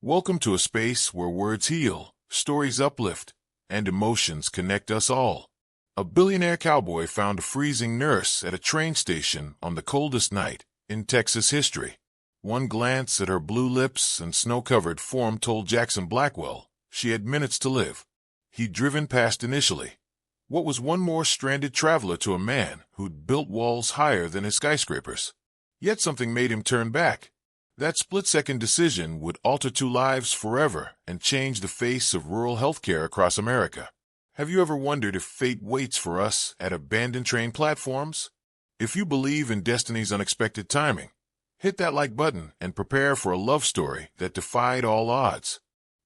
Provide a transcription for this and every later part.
Welcome to a space where words heal, stories uplift, and emotions connect us all. A billionaire cowboy found a freezing nurse at a train station on the coldest night in Texas history. One glance at her blue lips and snow-covered form told Jackson Blackwell she had minutes to live. He'd driven past initially. What was one more stranded traveler to a man who'd built walls higher than his skyscrapers? Yet something made him turn back. That split-second decision would alter two lives forever and change the face of rural healthcare across America. Have you ever wondered if fate waits for us at abandoned train platforms? If you believe in destiny's unexpected timing, hit that like button and prepare for a love story that defied all odds.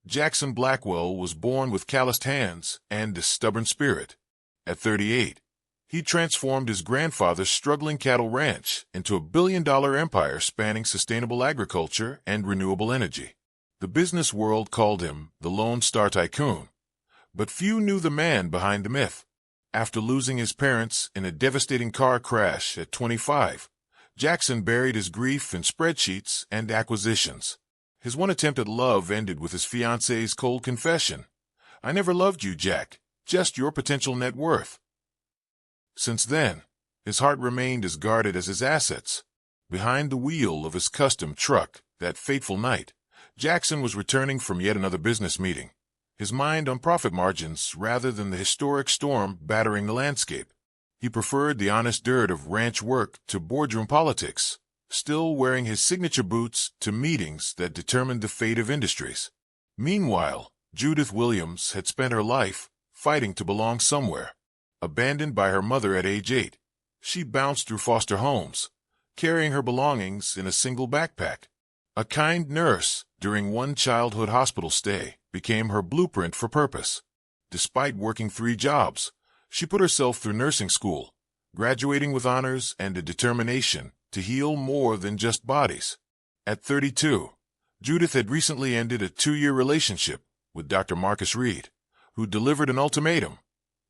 Jackson Blackwell was born with calloused hands and a stubborn spirit. At 38, he transformed his grandfather's struggling cattle ranch into a billion-dollar empire spanning sustainable agriculture and renewable energy. The business world called him the Lone Star Tycoon, but few knew the man behind the myth. After losing his parents in a devastating car crash at 25, Jackson buried his grief in spreadsheets and acquisitions. His one attempt at love ended with his fiancée's cold confession, "I never loved you, Jack, just your potential net worth." Since then, his heart remained as guarded as his assets. Behind the wheel of his custom truck that fateful night, Jackson was returning from yet another business meeting, his mind on profit margins rather than the historic storm battering the landscape. He preferred the honest dirt of ranch work to boardroom politics, still wearing his signature boots to meetings that determined the fate of industries. Meanwhile, Judith Williams had spent her life fighting to belong somewhere. Abandoned by her mother at age 8, she bounced through foster homes, carrying her belongings in a single backpack. A kind nurse during one childhood hospital stay became her blueprint for purpose. Despite working 3 jobs, she put herself through nursing school, graduating with honors and a determination to heal more than just bodies. At 32, Judith had recently ended a 2-year relationship with Dr. Marcus Reed, who delivered an ultimatum: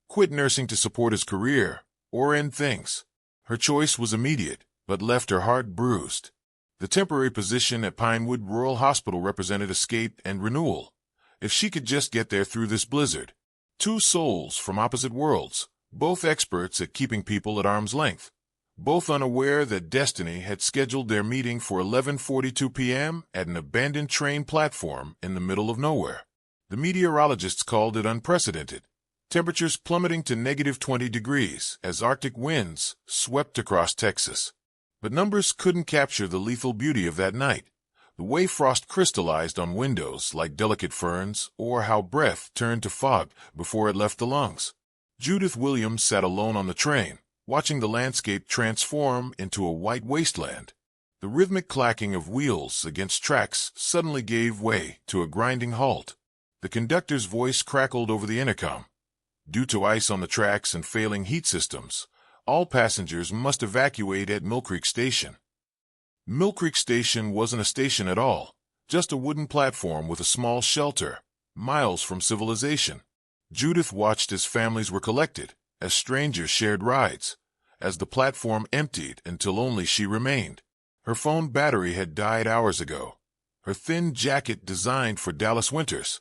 quit nursing to support his career, or end things. Her choice was immediate, but left her heart bruised. The temporary position at Pinewood Rural Hospital represented escape and renewal. If she could just get there through this blizzard. 2 souls from opposite worlds, both experts at keeping people at arm's length, both unaware that destiny had scheduled their meeting for 11:42 p.m. at an abandoned train platform in the middle of nowhere. The meteorologists called it unprecedented. Temperatures plummeting to -20 degrees as Arctic winds swept across Texas. But numbers couldn't capture the lethal beauty of that night, the way frost crystallized on windows like delicate ferns, or how breath turned to fog before it left the lungs. Judith Williams sat alone on the train, watching the landscape transform into a white wasteland. The rhythmic clacking of wheels against tracks suddenly gave way to a grinding halt. The conductor's voice crackled over the intercom. Due to ice on the tracks and failing heat systems, all passengers must evacuate at Mill Creek Station. Mill Creek Station wasn't a station at all, just a wooden platform with a small shelter, miles from civilization. Judith watched as families were collected, as strangers shared rides, as the platform emptied until only she remained. Her phone battery had died hours ago. Her thin jacket designed for Dallas winters,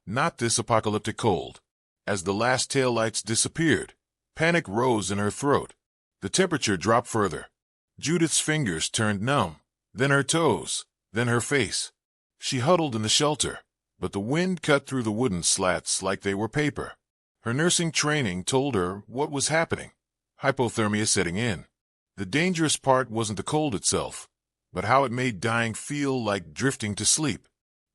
not this apocalyptic cold. As the last taillights disappeared, panic rose in her throat. The temperature dropped further. Judith's fingers turned numb, then her toes, then her face. She huddled in the shelter, but the wind cut through the wooden slats like they were paper. Her nursing training told her what was happening: hypothermia setting in. The dangerous part wasn't the cold itself, but how it made dying feel like drifting to sleep.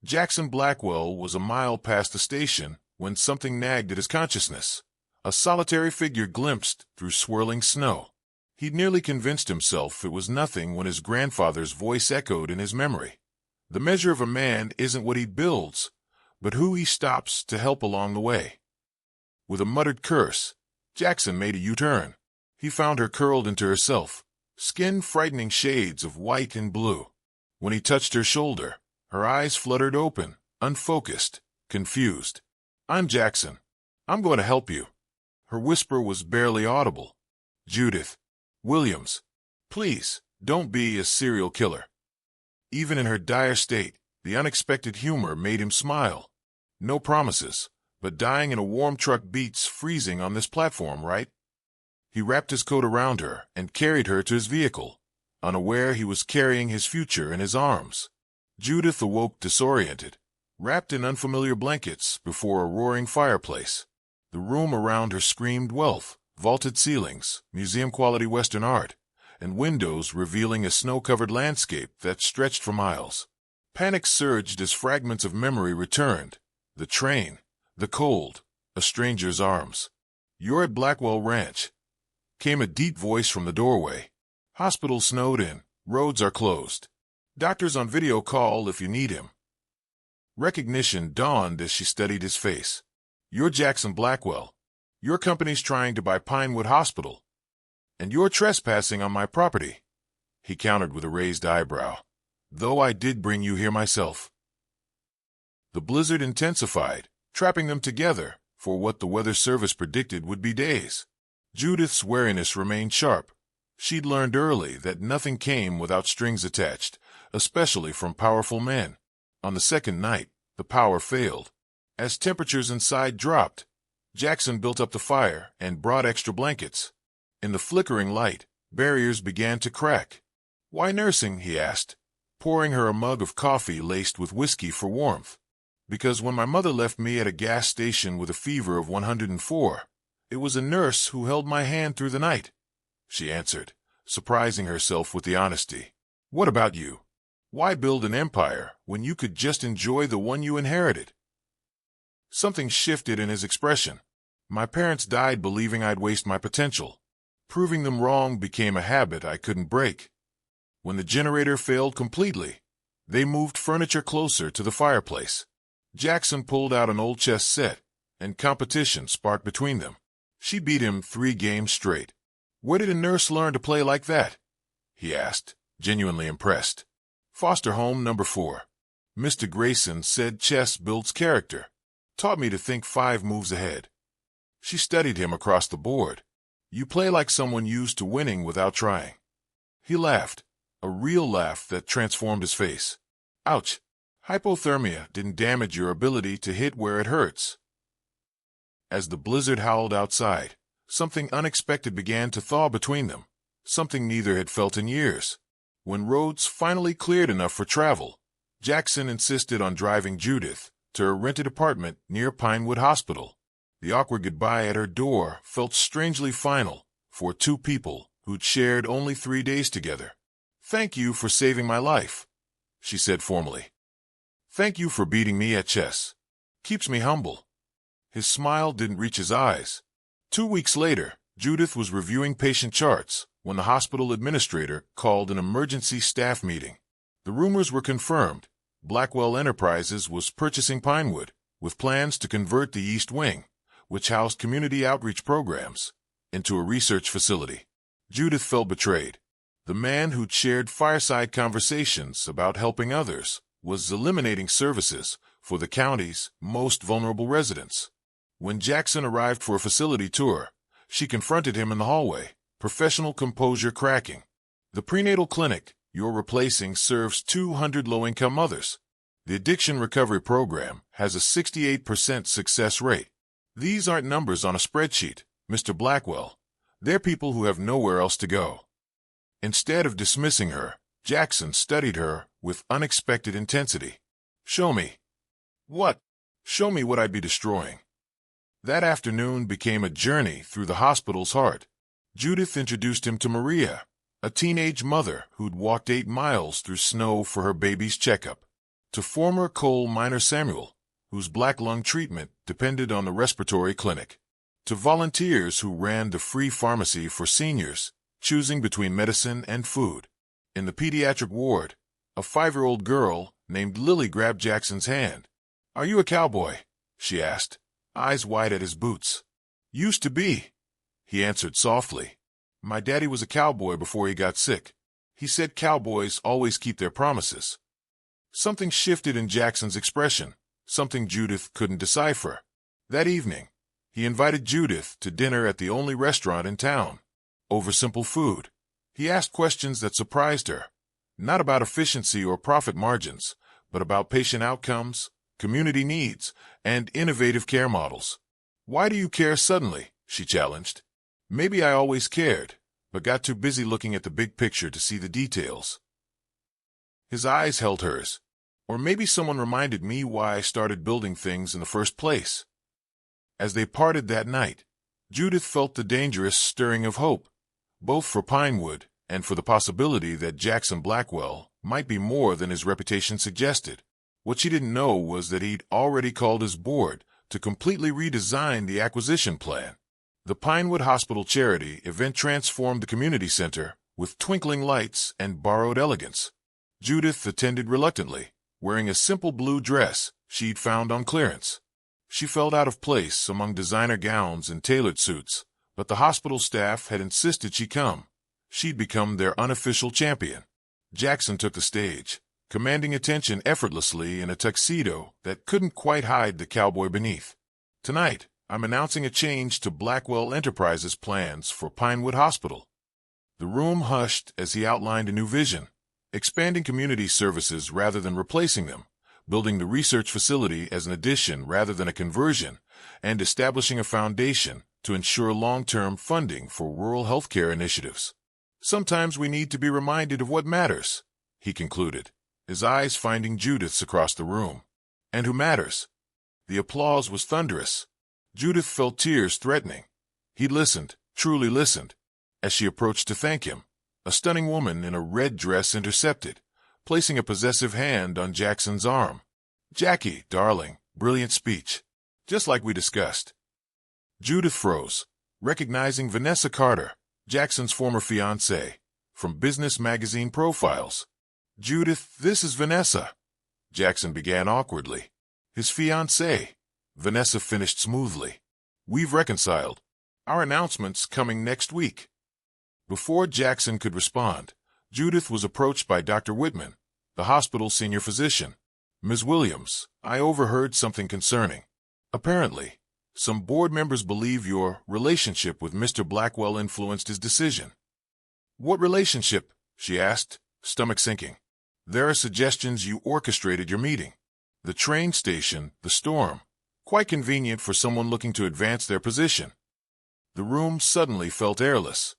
Jackson Blackwell was a mile past the station when something nagged at his consciousness. A solitary figure glimpsed through swirling snow. He'd nearly convinced himself it was nothing when his grandfather's voice echoed in his memory. The measure of a man isn't what he builds, but who he stops to help along the way. With a muttered curse, Jackson made a U-turn. He found her curled into herself, skin frightening shades of white and blue. When he touched her shoulder, her eyes fluttered open, unfocused, confused. "I'm Jackson. I'm going to help you." Her whisper was barely audible. "Judith Williams, please, don't be a serial killer." Even in her dire state, The unexpected humor made him smile. No promises, but dying in a warm truck beats freezing on this platform, right? He wrapped his coat around her and carried her to his vehicle, unaware he was carrying his future in his arms. Judith awoke disoriented, wrapped in unfamiliar blankets before a roaring fireplace. The room around her screamed wealth, vaulted ceilings, museum-quality Western art, and windows revealing a snow-covered landscape that stretched for miles. Panic surged as fragments of memory returned. The train, the cold, a stranger's arms. "You're at Blackwell Ranch," came a deep voice from the doorway. "Hospital snowed in, roads are closed. Doctor's on video call if you need him." Recognition dawned as she studied his face. "You're Jackson Blackwell. Your company's trying to buy Pinewood Hospital. And you're trespassing on my property," he countered with a raised eyebrow. "Though I did bring you here myself." The blizzard intensified, trapping them together for what the weather service predicted would be days. Judith's wariness remained sharp. She'd learned early that nothing came without strings attached, especially from powerful men. On the second night, the power failed. As temperatures inside dropped, Jackson built up the fire and brought extra blankets. In the flickering light, barriers began to crack. "Why nursing?" he asked, pouring her a mug of coffee laced with whiskey for warmth. "Because when my mother left me at a gas station with a fever of 104, it was a nurse who held my hand through the night," she answered, surprising herself with the honesty. "What about you? Why build an empire when you could just enjoy the one you inherited?" Something shifted in his expression. "My parents died believing I'd waste my potential. Proving them wrong became a habit I couldn't break. When the generator failed completely, they moved furniture closer to the fireplace. Jackson pulled out an old chess set, and competition sparked between them. She beat him 3 games straight. "Where did a nurse learn to play like that?" he asked, genuinely impressed. "Foster home number 4. Mr. Grayson said chess builds character. Taught me to think 5 moves ahead." She studied him across the board. "You play like someone used to winning without trying." He laughed, a real laugh that transformed his face. "Ouch. Hypothermia didn't damage your ability to hit where it hurts." As the blizzard howled outside, something unexpected began to thaw between them, something neither had felt in years. When roads finally cleared enough for travel, Jackson insisted on driving Judith to her rented apartment near Pinewood Hospital. The awkward goodbye at her door felt strangely final for 2 people who'd shared only 3 days together. "Thank you for saving my life," she said formally. "Thank you for beating me at chess. Keeps me humble." His smile didn't reach his eyes. 2 weeks later, Judith was reviewing patient charts when the hospital administrator called an emergency staff meeting. The rumors were confirmed. Blackwell Enterprises was purchasing Pinewood, with plans to convert the East Wing, which housed community outreach programs, into a research facility. Judith felt betrayed. The man who'd shared fireside conversations about helping others was eliminating services for the county's most vulnerable residents. When Jackson arrived for a facility tour, she confronted him in the hallway, professional composure cracking. "The prenatal clinic you're replacing serves 200 low-income mothers. The addiction recovery program has a 68% success rate. These aren't numbers on a spreadsheet, Mr. Blackwell. They're people who have nowhere else to go." Instead of dismissing her, Jackson studied her with unexpected intensity. "Show me." "What?" "Show me what I'd be destroying." That afternoon became a journey through the hospital's heart. Judith introduced him to Maria, a teenage mother who'd walked 8 miles through snow for her baby's checkup, to former coal miner Samuel, whose black lung treatment depended on the respiratory clinic, to volunteers who ran the free pharmacy for seniors, choosing between medicine and food. In the pediatric ward, a 5-year-old girl named Lily grabbed Jackson's hand. "Are you a cowboy?" she asked, eyes wide at his boots. "Used to be," he answered softly. "My daddy was a cowboy before he got sick. He said cowboys always keep their promises." Something shifted in Jackson's expression, something Judith couldn't decipher. That evening, he invited Judith to dinner at the only restaurant in town. Over simple food, he asked questions that surprised her, not about efficiency or profit margins, but about patient outcomes, community needs, and innovative care models. "Why do you care suddenly?" she challenged. "Maybe I always cared, but got too busy looking at the big picture to see the details." His eyes held hers. "Or maybe someone reminded me why I started building things in the first place." As they parted that night, Judith felt the dangerous stirring of hope, both for Pinewood and for the possibility that Jackson Blackwell might be more than his reputation suggested. What she didn't know was that he'd already called his board to completely redesign the acquisition plan. The Pinewood Hospital charity event transformed the community center with twinkling lights and borrowed elegance. Judith attended reluctantly, wearing a simple blue dress she'd found on clearance. She felt out of place among designer gowns and tailored suits, but the hospital staff had insisted she come. She'd become their unofficial champion. Jackson took the stage, commanding attention effortlessly in a tuxedo that couldn't quite hide the cowboy beneath. "Tonight, I'm announcing a change to Blackwell Enterprises' plans for Pinewood Hospital." The room hushed as he outlined a new vision, expanding community services rather than replacing them, building the research facility as an addition rather than a conversion, and establishing a foundation to ensure long-term funding for rural healthcare initiatives. "Sometimes we need to be reminded of what matters," he concluded, his eyes finding Judith's across the room. "And who matters?" The applause was thunderous. Judith felt tears threatening. He listened, truly listened. As she approached to thank him, a stunning woman in a red dress intercepted, placing a possessive hand on Jackson's arm. "Jackie, darling, brilliant speech. Just like we discussed." Judith froze, recognizing Vanessa Carter, Jackson's former fiancée, from business magazine profiles. "Judith, this is Vanessa," Jackson began awkwardly. "His fiancée," Vanessa finished smoothly. "We've reconciled. Our announcement's coming next week." Before Jackson could respond, Judith was approached by Dr. Whitman, the hospital's senior physician. "Ms. Williams, I overheard something concerning. Apparently, some board members believe your relationship with Mr. Blackwell influenced his decision." "What relationship?" she asked, stomach sinking. "There are suggestions you orchestrated your meeting. The train station, the storm. Quite convenient for someone looking to advance their position." The room suddenly felt airless.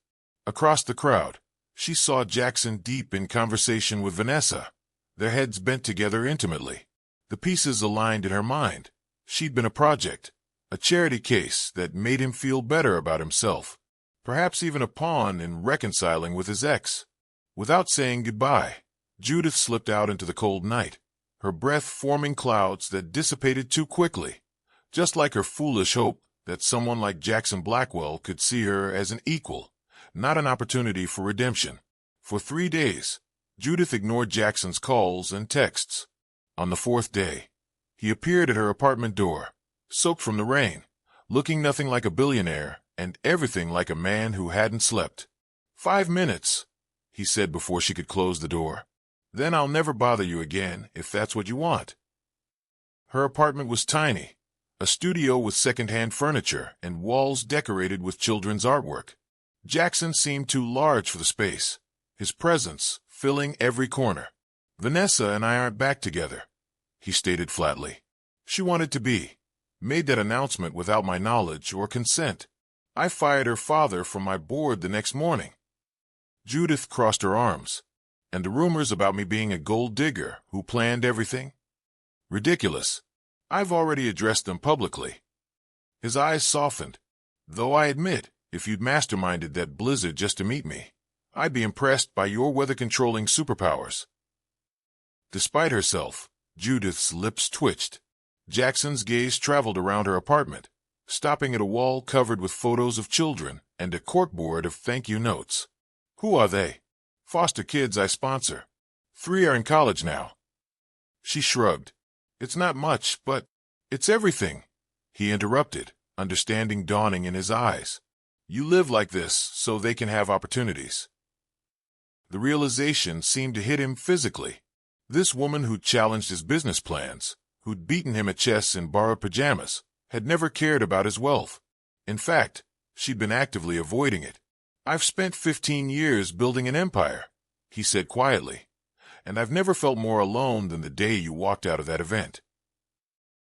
Across the crowd, she saw Jackson deep in conversation with Vanessa, their heads bent together intimately. The pieces aligned in her mind. She'd been a project, a charity case that made him feel better about himself, perhaps even a pawn in reconciling with his ex. Without saying goodbye, Judith slipped out into the cold night, her breath forming clouds that dissipated too quickly, just like her foolish hope that someone like Jackson Blackwell could see her as an equal, not an opportunity for redemption. For 3 days, Judith ignored Jackson's calls and texts. On the 4th day, he appeared at her apartment door, soaked from the rain, looking nothing like a billionaire and everything like a man who hadn't slept. "5 minutes," he said before she could close the door. "Then I'll never bother you again if that's what you want." Her apartment was tiny, a studio with second-hand furniture and walls decorated with children's artwork. Jackson seemed too large for the space, his presence filling every corner. "Vanessa and I aren't back together," he stated flatly. "She wanted to be. Made that announcement without my knowledge or consent. I fired her father from my board the next morning." Judith crossed her arms. "And the rumors about me being a gold digger who planned everything? Ridiculous. I've already addressed them publicly." His eyes softened. "Though I admit, if you'd masterminded that blizzard just to meet me, I'd be impressed by your weather-controlling superpowers." Despite herself, Judith's lips twitched. Jackson's gaze traveled around her apartment, stopping at a wall covered with photos of children and a corkboard of thank-you notes. "Who are they?" "Foster kids I sponsor. 3 are in college now." She shrugged. "It's not much, but it's everything," he interrupted, understanding dawning in his eyes. "You live like this so they can have opportunities." The realization seemed to hit him physically. This woman who'd challenged his business plans, who'd beaten him at chess in borrowed pajamas, had never cared about his wealth. In fact, she'd been actively avoiding it. "I've spent 15 years building an empire," he said quietly, and I've never felt more alone than the day you walked out of that event."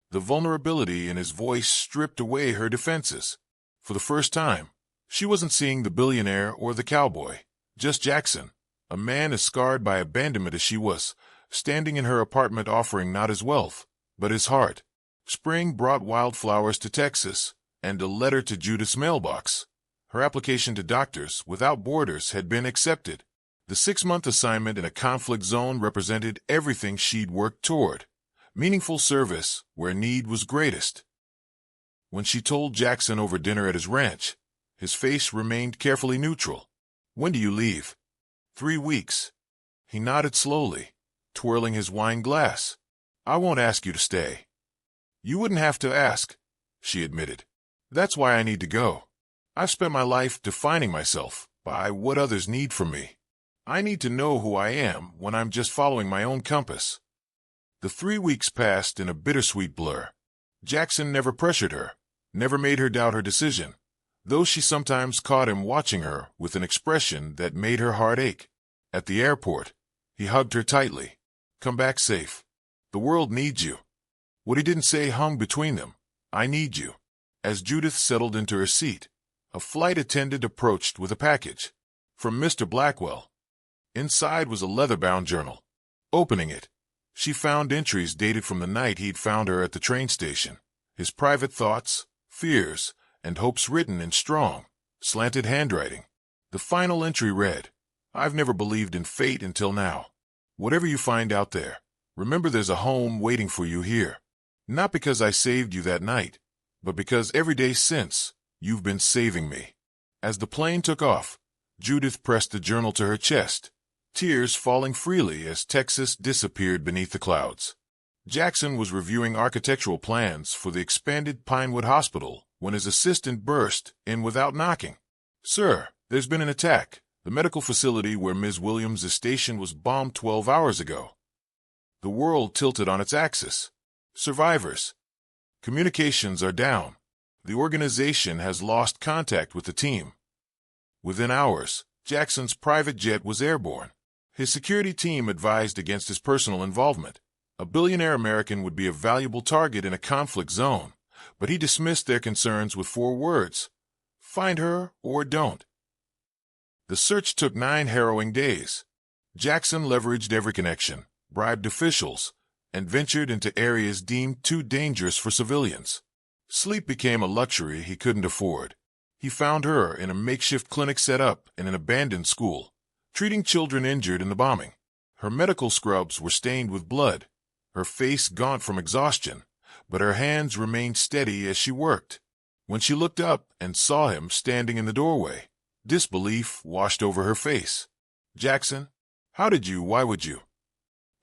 The vulnerability in his voice stripped away her defenses. For the first time, she wasn't seeing the billionaire or the cowboy, just Jackson, a man as scarred by abandonment as she was, standing in her apartment offering not his wealth, but his heart. Spring brought wildflowers to Texas, and a letter to Judith's mailbox. Her application to Doctors Without Borders had been accepted. The 6-month assignment in a conflict zone represented everything she'd worked toward. Meaningful service where need was greatest. When she told Jackson over dinner at his ranch, his face remained carefully neutral. "When do you leave?" "3 weeks." He nodded slowly, twirling his wine glass. "I won't ask you to stay." "You wouldn't have to ask," she admitted. "That's why I need to go. I've spent my life defining myself by what others need from me. I need to know who I am when I'm just following my own compass." The 3 weeks passed in a bittersweet blur. Jackson never pressured her, never made her doubt her decision, though she sometimes caught him watching her with an expression that made her heart ache. At the airport, he hugged her tightly. "Come back safe. The world needs you." What he didn't say hung between them. "I need you." As Judith settled into her seat, a flight attendant approached with a package. From Mr. Blackwell. Inside was a leather-bound journal. Opening it, she found entries dated from the night he'd found her at the train station. His private thoughts, fears, and hopes written in strong, slanted handwriting. The final entry read, "I've never believed in fate until now. Whatever you find out there, remember there's a home waiting for you here. Not because I saved you that night, but because every day since, you've been saving me." As the plane took off, Judith pressed the journal to her chest, tears falling freely as Texas disappeared beneath the clouds. Jackson was reviewing architectural plans for the expanded Pinewood Hospital when his assistant burst in without knocking. "Sir, there's been an attack. The medical facility where Ms. Williams' station was bombed 12 hours ago." The world tilted on its axis. "Survivors. Communications are down. The organization has lost contact with the team." Within hours, Jackson's private jet was airborne. His security team advised against his personal involvement. A billionaire American would be a valuable target in a conflict zone, but he dismissed their concerns with 4 words: "Find her or don't." The search took 9 harrowing days. Jackson leveraged every connection, bribed officials, and ventured into areas deemed too dangerous for civilians. Sleep became a luxury he couldn't afford. He found her in a makeshift clinic set up in an abandoned school, treating children injured in the bombing. Her medical scrubs were stained with blood, her face gaunt from exhaustion, but her hands remained steady as she worked. When she looked up and saw him standing in the doorway, disbelief washed over her face. "Jackson, why would you?"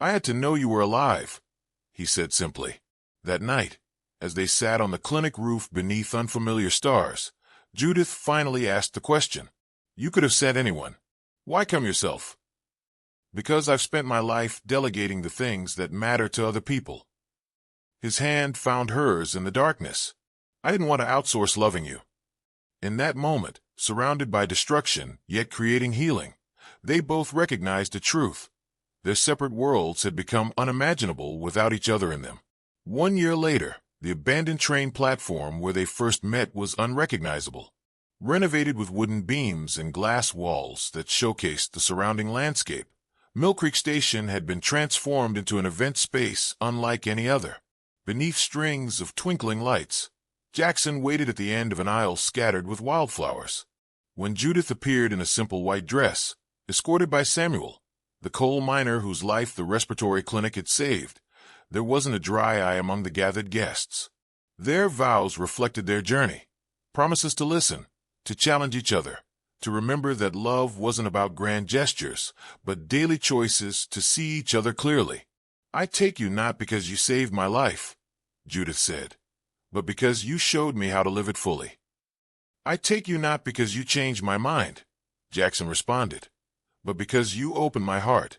"I had to know you were alive," he said simply. That night, as they sat on the clinic roof beneath unfamiliar stars, Judith finally asked the question. "You could have said anyone. Why come yourself?" "Because I've spent my life delegating the things that matter to other people." His hand found hers in the darkness. "I didn't want to outsource loving you." In that moment, surrounded by destruction, yet creating healing, they both recognized the truth. Their separate worlds had become unimaginable without each other in them. 1 year later, the abandoned train platform where they first met was unrecognizable. Renovated with wooden beams and glass walls that showcased the surrounding landscape, Mill Creek Station had been transformed into an event space unlike any other. Beneath strings of twinkling lights, Jackson waited at the end of an aisle scattered with wildflowers. When Judith appeared in a simple white dress, escorted by Samuel, the coal miner whose life the respiratory clinic had saved, there wasn't a dry eye among the gathered guests. Their vows reflected their journey, promises to listen, to challenge each other, to remember that love wasn't about grand gestures, but daily choices to see each other clearly. "I take you not because you saved my life," Judith said, "but because you showed me how to live it fully." "I take you not because you changed my mind," Jackson responded, "but because you opened my heart."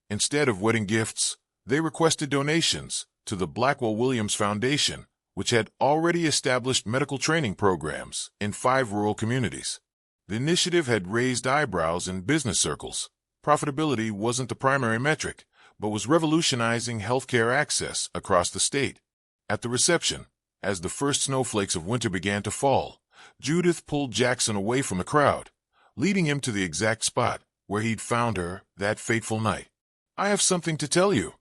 Instead of wedding gifts, they requested donations to the Blackwell Williams Foundation, which had already established medical training programs in 5 rural communities. The initiative had raised eyebrows in business circles. Profitability wasn't the primary metric, but was revolutionizing healthcare access across the state. At the reception, as the first snowflakes of winter began to fall, Judith pulled Jackson away from the crowd, leading him to the exact spot where he'd found her that fateful night. "I have something to tell you,"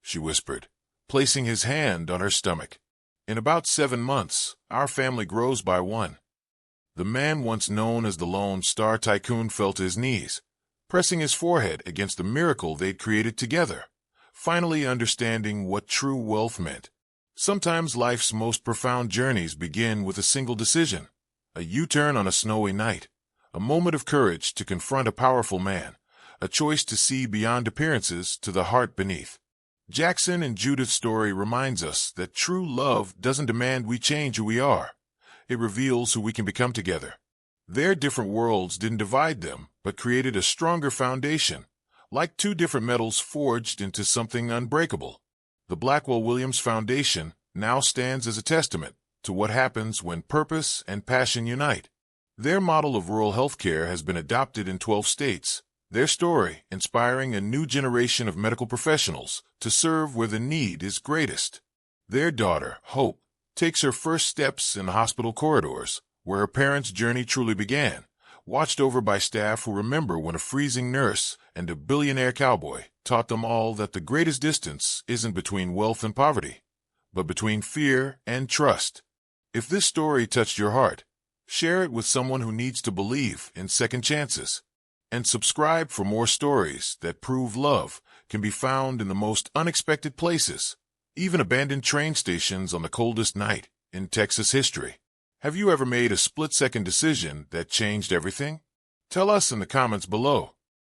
she whispered, placing his hand on her stomach. "In about 7 months, our family grows by 1. The man once known as the Lone Star Tycoon fell to his knees, pressing his forehead against the miracle they'd created together, finally understanding what true wealth meant. Sometimes life's most profound journeys begin with a single decision, a U-turn on a snowy night, a moment of courage to confront a powerful man, a choice to see beyond appearances to the heart beneath." Jackson and Judith's story reminds us that true love doesn't demand we change who we are. It reveals who we can become together. Their different worlds didn't divide them, but created a stronger foundation, like 2 different metals forged into something unbreakable. The Blackwell-Williams Foundation now stands as a testament to what happens when purpose and passion unite. Their model of rural healthcare has been adopted in 12 states, their story inspiring a new generation of medical professionals to serve where the need is greatest. Their daughter, Hope, takes her first steps in the hospital corridors, where her parents' journey truly began, watched over by staff who remember when a freezing nurse and a billionaire cowboy taught them all that the greatest distance isn't between wealth and poverty, but between fear and trust. If this story touched your heart, share it with someone who needs to believe in second chances. And subscribe for more stories that prove love can be found in the most unexpected places, even abandoned train stations on the coldest night in Texas history. Have you ever made a split-second decision that changed everything? Tell us in the comments below.